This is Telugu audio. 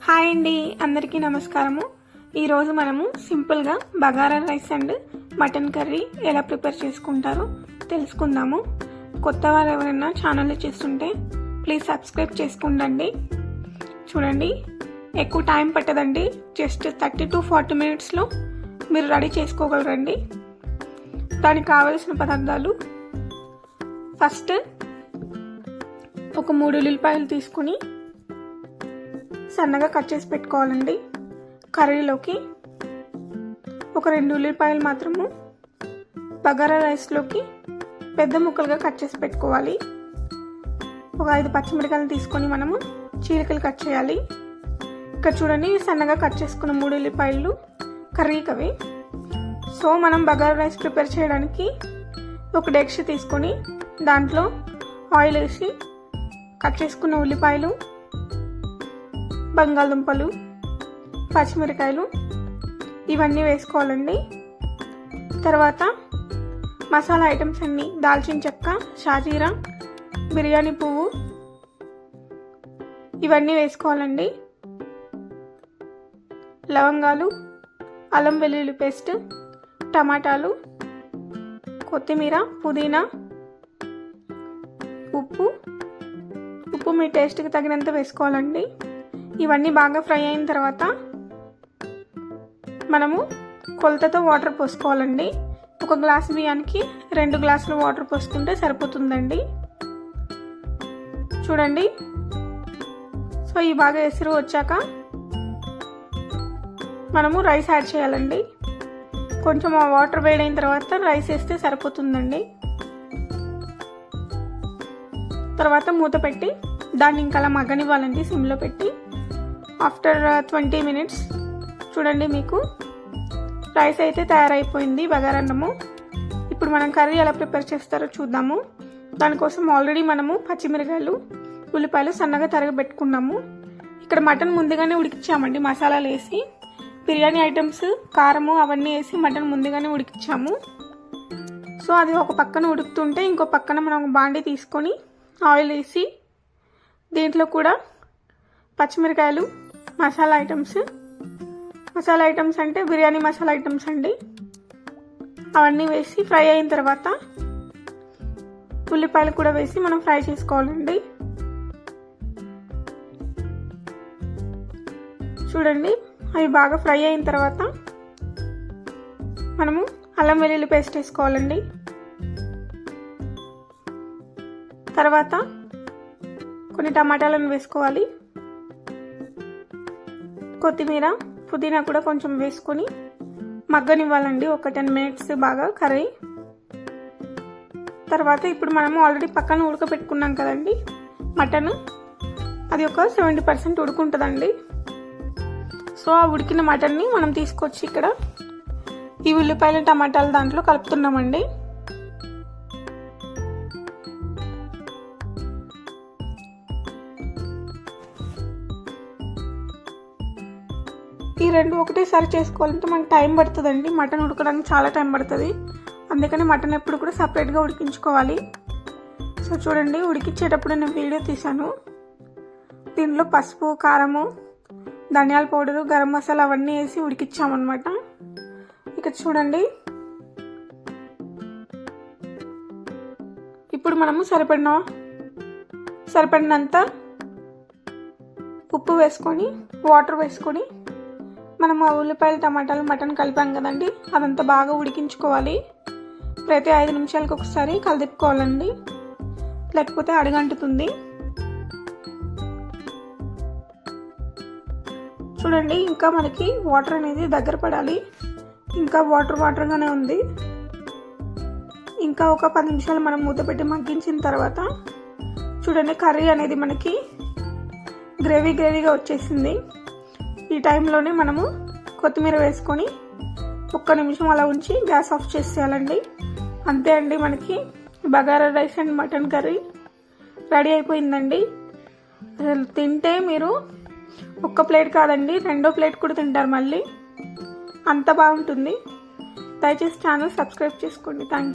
హాయ్ అండి, అందరికీ నమస్కారము. ఈరోజు మనము సింపుల్గా bagara rice and mutton curry ఎలా ప్రిపేర్ చేసుకుంటారో తెలుసుకుందాము. కొత్త వారు ఎవరైనా ఛానల్ చూస్తుంటే ప్లీజ్ సబ్స్క్రైబ్ చేసుకోండి. చూడండి, ఎక్కువ టైం పట్టదండి. జస్ట్ 30 to 40 మినిట్స్లో మీరు రెడీ చేసుకోగలరండి. దానికి కావలసిన పదార్థాలు: ఫస్ట్ ఒక 3 ఉల్లిపాయలు తీసుకుని సన్నగా కట్ చేసి పెట్టుకోవాలండి. కర్రీలోకి ఒక 2 ఉల్లిపాయలు మాత్రము బగారా రైస్లోకి పెద్ద ముక్కలుగా కట్ చేసి పెట్టుకోవాలి. ఒక 5 పచ్చిమిరపకాయలు తీసుకొని మనము చీలికలు కట్ చేయాలి. ఇక్కడ చూడండి, సన్నగా కట్ చేసుకున్న 3 ఉల్లిపాయలు కర్రీకి అవి. సో మనం బగారా రైస్ ప్రిపేర్ చేయడానికి ఒక డెక్ష తీసుకొని దాంట్లో ఆయిల్ వేసి కట్ చేసుకున్న ఉల్లిపాయలు, బంగాళదుంపలు, పచ్చిమిరకాయలు ఇవన్నీ వేసుకోవాలండి. తర్వాత మసాలా ఐటమ్స్ అన్నీ దాల్చిన చెక్క, షాజీరా, బిర్యానీ పువ్వు ఇవన్నీ వేసుకోవాలండి. లవంగాలు, అల్లం వెల్లుల్లి పేస్ట్, టమాటాలు, కొత్తిమీర, పుదీనా, ఉప్పు మీ టేస్ట్కి తగినంత వేసుకోవాలండి. ఇవన్నీ బాగా ఫ్రై అయిన తర్వాత మనము కొలతతో వాటర్ పోసుకోవాలండి. ఒక గ్లాస్ బియ్యానికి 2 గ్లాసులు వాటర్ పోసుకుంటే సరిపోతుందండి. చూడండి, సో ఈ బాగా ఎసురు వచ్చాక మనము రైస్ యాడ్ చేయాలండి. కొంచెం ఆ వాటర్ వేడైన తర్వాత రైస్ వేస్తే సరిపోతుందండి. తర్వాత మూత పెట్టి దాన్ని ఇంకా అలా మగ్గనివ్వాలండి సిమ్లో పెట్టి. ఆఫ్టర్ 20 మినిట్స్ చూడండి, మీకు రైస్ అయితే తయారైపోయింది, బగారా అన్నము. ఇప్పుడు మనం కర్రీ ఎలా ప్రిపేర్ చేస్తారో చూద్దాము. దానికోసం ఆల్రెడీ మనము పచ్చిమిరకాయలు, ఉల్లిపాయలు సన్నగా తరగబెట్టుకున్నాము. ఇక్కడ మటన్ ముందుగానే ఉడికించామండి, మసాలాలు వేసి. బిర్యానీ ఐటమ్స్, కారము అవన్నీ వేసి మటన్ ముందుగానే ఉడికించాము. సో అది ఒక పక్కన ఉడుకుతుంటే ఇంకో పక్కన మనం బాండి తీసుకొని ఆయిల్ వేసి దీంట్లో కూడా పచ్చిమిరకాయలు, మసాలా ఐటమ్స్ అంటే బిర్యానీ మసాలా ఐటమ్స్ అండి, అవన్నీ వేసి ఫ్రై అయిన తర్వాత ఉల్లిపాయలు కూడా వేసి మనం ఫ్రై చేసుకోవాలండి. చూడండి, అవి బాగా ఫ్రై అయిన తర్వాత మనము అల్లం వెల్లుల్లి పేస్ట్ వేసుకోవాలండి. తర్వాత కొన్ని టమాటాలను వేసుకోవాలి. కొత్తిమీర, పుదీనా కూడా కొంచెం వేసుకొని మగ్గనివ్వాలండి ఒక 10 మినిట్స్ బాగా కర్రీ. తర్వాత ఇప్పుడు మనము ఆల్రెడీ పక్కన ఉడకబెట్టుకున్నాం కదండి మటన్, అది ఒక 70% ఉడుకుంటుందండి. సో ఆ ఉడికిన మటన్ని మనం తీసుకొచ్చి ఇక్కడ ఈ ఉల్లిపాయలు, టమాటాలు దాంట్లో కలుపుతున్నామండి. ఈ రెండు ఒకటేసారి చేసుకోవాలంటే మనకు టైం పడుతుందండి. మటన్ ఉడకడానికి చాలా టైం పడుతుంది, అందుకని మటన్ ఎప్పుడు కూడా సపరేట్గా ఉడికించుకోవాలి. సో చూడండి, ఉడికించేటప్పుడు నేను వీడియో తీశాను. దీనిలో పసుపు, కారము, ధనియాల పౌడరు, గరం మసాలా అవన్నీ వేసి ఉడికించామన్నమాట. ఇక చూడండి, ఇప్పుడు మనము సరిపడినంత ఉప్పు వేసుకొని వాటర్ వేసుకొని మనము ఆ ఉల్లిపాయలు, టమాటాలు, మటన్ కలిపాం కదండి, అదంతా బాగా ఉడికించుకోవాలి. ప్రతి 5 నిమిషాలకు ఒకసారి కలిదిప్పుకోవాలండి, లేకపోతే అడుగంటుతుంది. చూడండి, ఇంకా మనకి వాటర్ అనేది దగ్గర పడాలి. ఇంకా వాటర్గానే ఉంది. ఇంకా ఒక 10 నిమిషాలు మనం మూత పెట్టి మగ్గించిన తర్వాత చూడండి, కర్రీ అనేది మనకి గ్రేవీగా వచ్చేసింది. ఈ టైంలోనే మనము కొత్తిమీర వేసుకొని 1 నిమిషం అలా ఉంచి గ్యాస్ ఆఫ్ చేసేయాలండి. అంతే అండి, మనకి bagara rice and mutton curry ready అయిపోయిందండి. అసలు తింటే మీరు ఒక్క ప్లేట్ కాదండి, 2వ ప్లేట్ కూడా తింటారు మళ్ళీ, అంత బాగుంటుంది. దయచేసి ఛానల్ సబ్స్క్రైబ్ చేసుకోండి. థ్యాంక్స్.